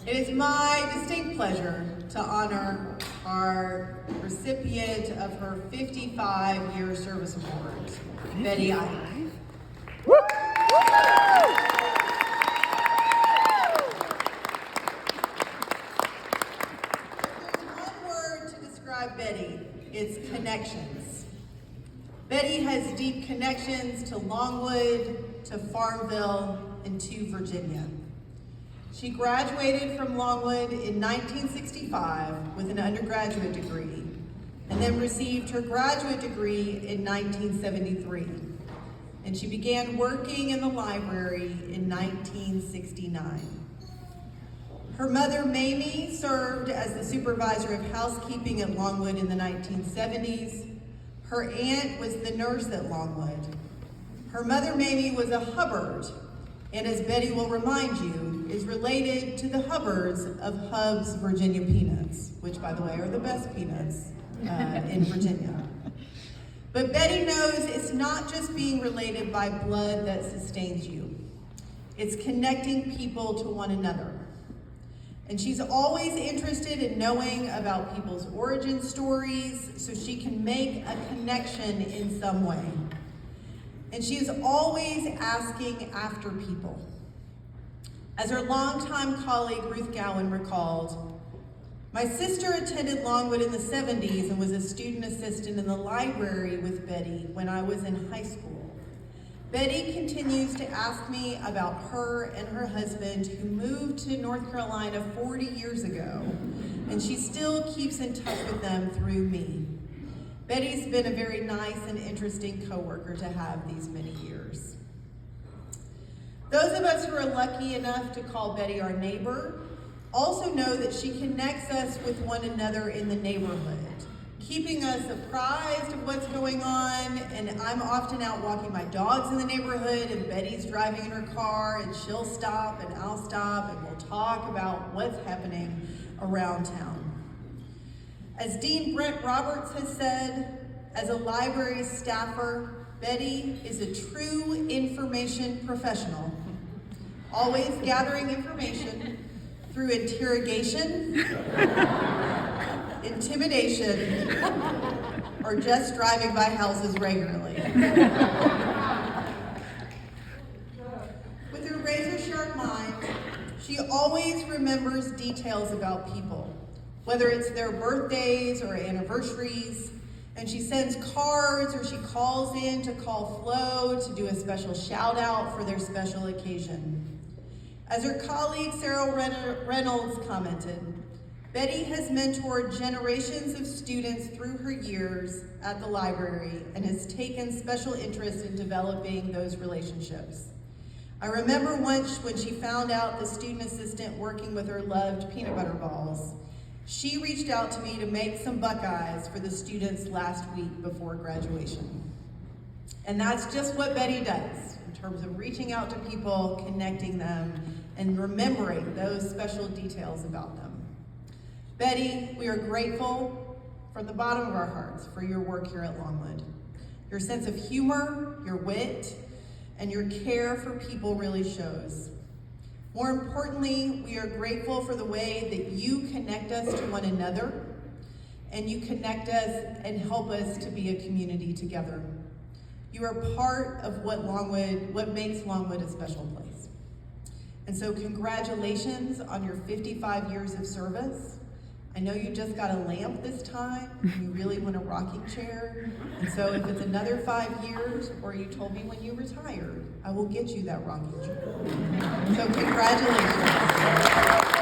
It is my distinct pleasure to honor our recipient of her 55-year service award, Betty Eike. One word to describe Betty, it's connections. Betty has deep connections to Longwood, to Farmville, and to Virginia. She graduated from Longwood in 1965 with an undergraduate degree, and then received her graduate degree in 1973. And she began working in the library in 1969. Her mother, Mamie, served as the supervisor of housekeeping at Longwood in the 1970s. Her aunt was the nurse at Longwood. Her mother, Mamie, was a Hubbard, and as Betty will remind you, is related to the Hubbards of Hub's Virginia peanuts, which, by the way, are the best peanuts in Virginia. But Betty knows it's not just being related by blood that sustains you. It's connecting people to one another. And she's always interested in knowing about people's origin stories so she can make a connection in some way. And she is always asking after people. As her longtime colleague Ruth Gowan recalled, "My sister attended Longwood in the 70s and was a student assistant in the library with Betty when I was in high school. Betty continues to ask me about her and her husband who moved to North Carolina 40 years ago, and she still keeps in touch with them through me. Betty's been a very nice and interesting coworker to have these many years." Those of us who are lucky enough to call Betty our neighbor also know that she connects us with one another in the neighborhood, keeping us apprised of what's going on. And I'm often out walking my dogs in the neighborhood, and Betty's driving in her car, and she'll stop and I'll stop, and we'll talk about what's happening around town. As Dean Brent Roberts has said, as a library staffer, Betty is a true information professional, always gathering information through interrogation, intimidation, or just driving by houses regularly. With her razor-sharp mind, she always remembers details about people, whether it's their birthdays or anniversaries, and she sends cards or she calls in to call Flo to do a special shout out for their special occasion. As her colleague Sarah Reynolds commented, Betty has mentored generations of students through her years at the library and has taken special interest in developing those relationships. I remember once when she found out the student assistant working with her loved peanut butter balls. She reached out to me to make some Buckeyes for the students last week before graduation. And that's just what Betty does in terms of reaching out to people, connecting them, and remembering those special details about them. Betty, we are grateful from the bottom of our hearts for your work here at Longwood. Your sense of humor, your wit, and your care for people really shows. More importantly, we are grateful for the way that you connect us to one another, and you connect us and help us to be a community together. You are part of what makes Longwood a special place. And so congratulations on your 55 years of service. I know you just got a lamp this time. You really want a rocking chair. And so if it's another 5 years, or you told me when you retired, I will get you that rocking chair. So congratulations.